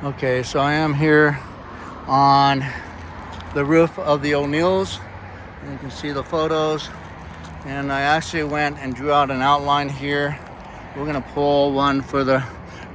Okay, so I am here on the roof of the O'Neills. You can see the photos. And I actually went and drew out an outline here. We're gonna pull one for the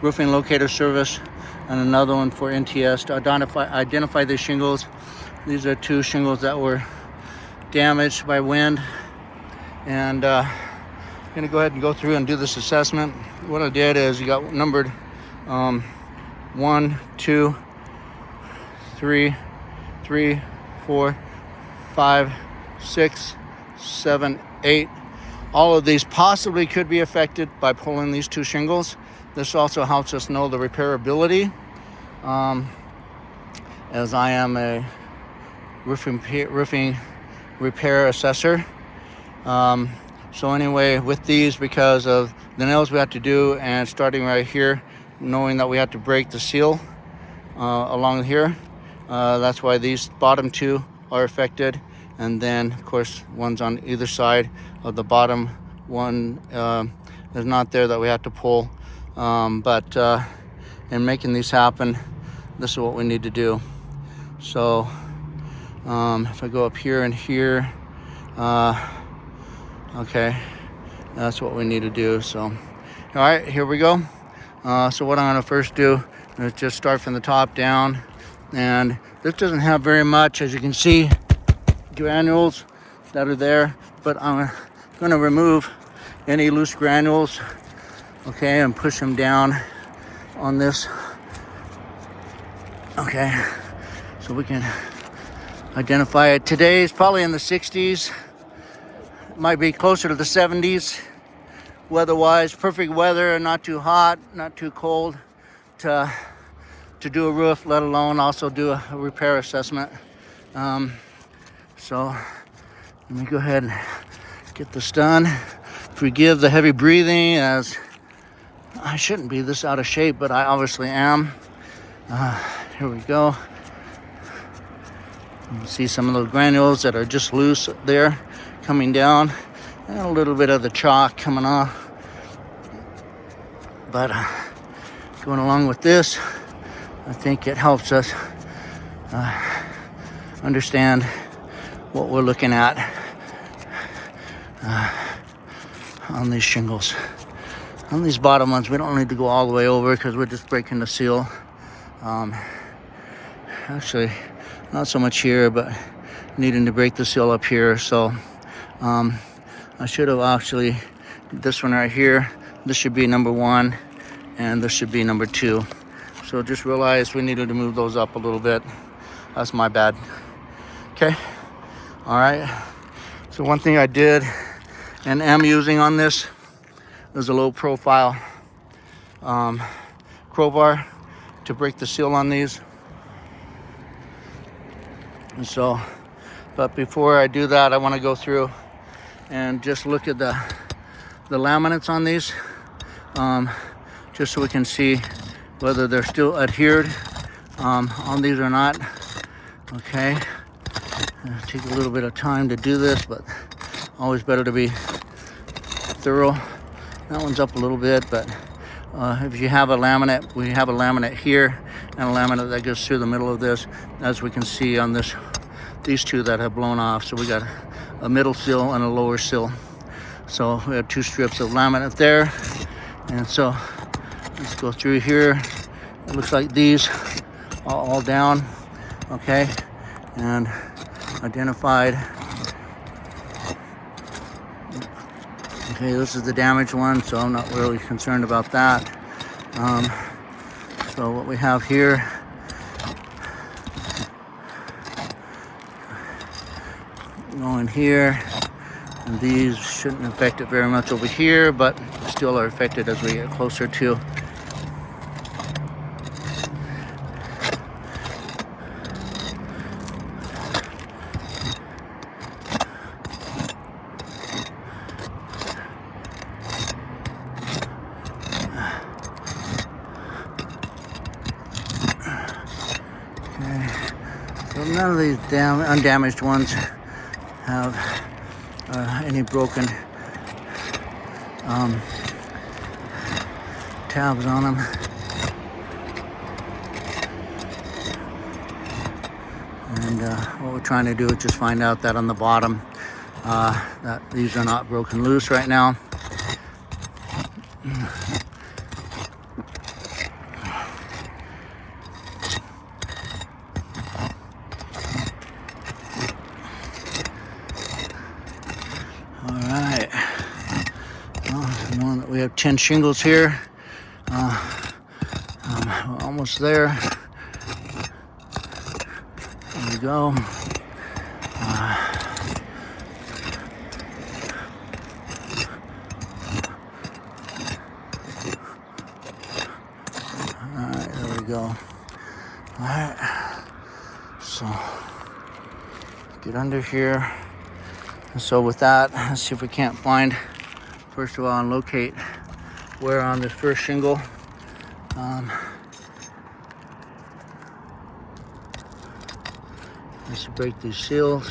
roofing locator service and another one for NTS to identify the shingles. These are two shingles that were damaged by wind. And I'm gonna go ahead and go through and do this assessment. What I did is you got numbered 1, 2, 3, 4, 5, 6, 7, 8. All of these possibly could be affected by pulling these two shingles. This also helps us know the repairability, as I am a roofing repair assessor. So anyway, with these, because of the nails we have to do, and starting right here, knowing that we have to break the seal along here, that's why these bottom two are affected. And then, of course, one's on either side of the bottom one is not there that we have to pull. But in making these happen, this is what we need to do. So if I go up here and here, okay, that's what we need to do. So, all right, here we go. So what I'm gonna first do is just start from the top down. And this doesn't have very much, as you can see, granules that are there, but I'm going to remove any loose granules, okay, and push them down on this. Okay, so we can identify it. Today is probably in the 60s, it might be closer to the 70s weather-wise. Perfect weather, not too hot, not too cold to do a roof, let alone also do a repair assessment. So let me go ahead and get this done. Forgive the heavy breathing, as I shouldn't be this out of shape, but I obviously am. Here we go. You can see some of those granules that are just loose there coming down, and a little bit of the chalk coming off. But going along with this, I think it helps us understand what we're looking at on these shingles. On these bottom ones, we don't need to go all the way over because we're just breaking the seal. Actually, not so much here, but needing to break the seal up here. So I should have actually, this one right here, this should be number 1, and this should be number 2. So just realize we needed to move those up a little bit. That's my bad. Okay. All right. So one thing I did and am using on this is a low profile crowbar to break the seal on these. And so, but before I do that, I want to go through and just look at the laminates on these, just so we can see whether they're still adhered on these or not. Okay. Take a little bit of time to do this, but always better to be thorough. That one's up a little bit, but if you have a laminate, we have a laminate here and a laminate that goes through the middle of this, as we can see on these two that have blown off. So we got a middle seal and a lower seal. So we have 2 strips of laminate there. And so let's go through here. It looks like these are all down, okay, and identified. Okay, this is the damaged one, so I'm not really concerned about that. So what we have here, going here, and these shouldn't affect it very much over here, but still are affected as we get closer to. So none of these undamaged ones have any broken tabs on them. And what we're trying to do is just find out that on the bottom that these are not broken loose right now. All right. Well, knowing that we have 10 shingles here, we're almost there. There we go. Alright, there we go. Alright. So get under here. And so with that, let's see if we can't find, first of all, and locate where on this first shingle. Let's break these seals.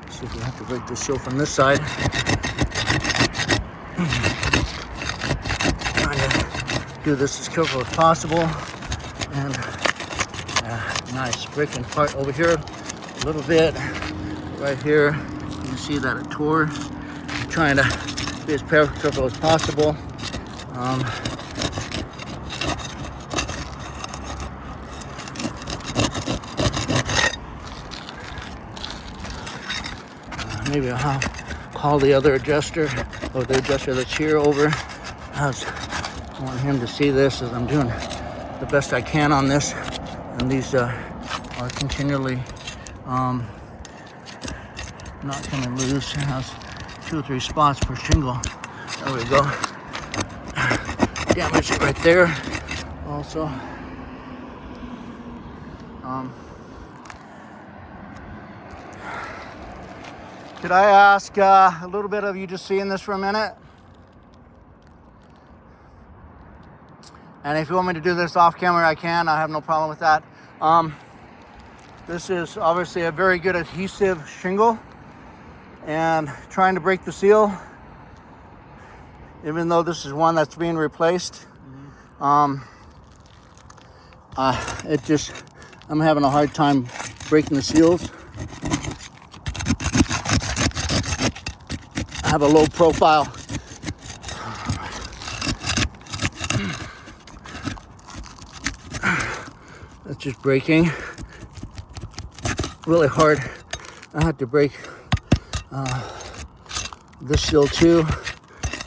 See if we have to break the seal from this side. Trying to do this as careful as possible. And nice breaking part over here a little bit. Right here, you can see that it tore. I'm trying to be as careful as possible. Maybe I'll call the other adjuster, or the adjuster that's here, over. I want him to see this as I'm doing the best I can on this. And these are continually not coming loose. It has 2 or 3 spots per shingle. There we go. Damage it right there. Also, could I ask a little bit of you just seeing this for a minute? And if you want me to do this off camera, I can. I have no problem with that. This is obviously a very good adhesive shingle, and trying to break the seal, even though this is one that's being replaced, I'm having a hard time breaking the seals. I have a low profile. That's just breaking really hard. I had to break this seal too.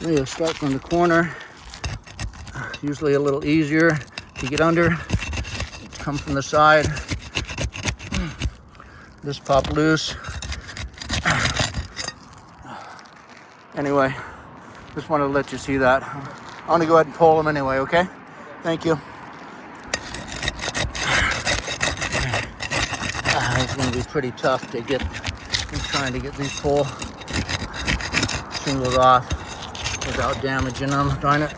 Maybe I'll start from the corner. Usually a little easier to get under. Come from the side. This popped loose. Anyway, just wanted to let you see that. I'm gonna go ahead and pull them anyway, okay? Thank you. It's gonna be pretty tough to get, I'm trying to get these pole shingles off without damaging them, darn it.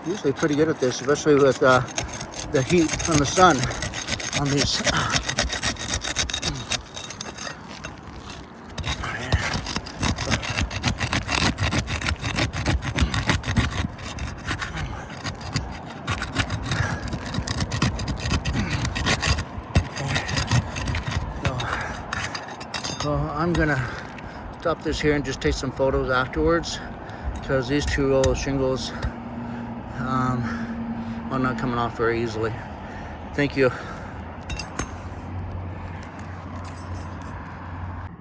Usually pretty good at this, especially with the heat from the sun on these. So I'm gonna stop this here and just take some photos afterwards, because these 2 rows of shingles are not coming off very easily. Thank you.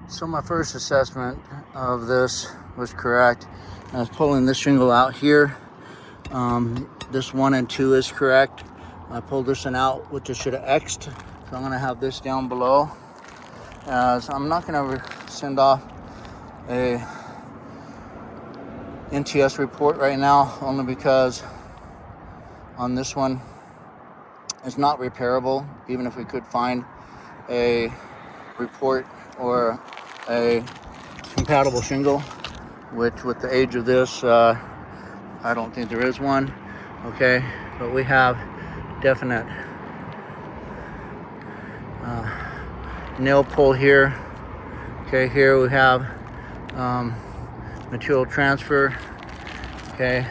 So my first assessment of this was correct. I was pulling this shingle out here. This 1 and 2 is correct. I pulled this one out, which I should have X'd. So I'm gonna have this down below. So I'm not gonna send off a NTS report right now, only because on this one it's not repairable, even if we could find a report or a compatible shingle, which with the age of this, I don't think there is one. Okay, but we have definite nail pull here Okay, here we have material transfer. Okay,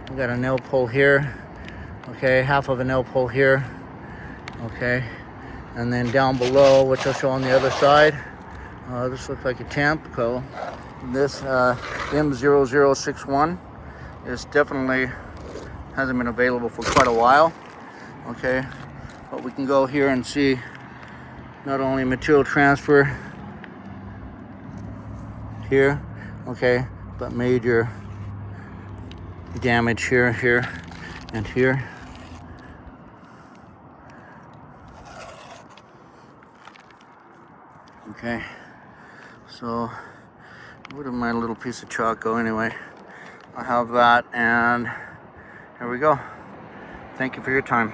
we got a nail pull here. Okay, half of a nail pull here. Okay, and then down below, which I'll show on the other side, this looks like a temp. So this M0061 is definitely hasn't been available for quite a while. Okay, but we can go here and see not only material transfer here, okay, but major damage here, here, and here. Okay, so where did my little piece of chalk go anyway? I have that, and here we go. Thank you for your time.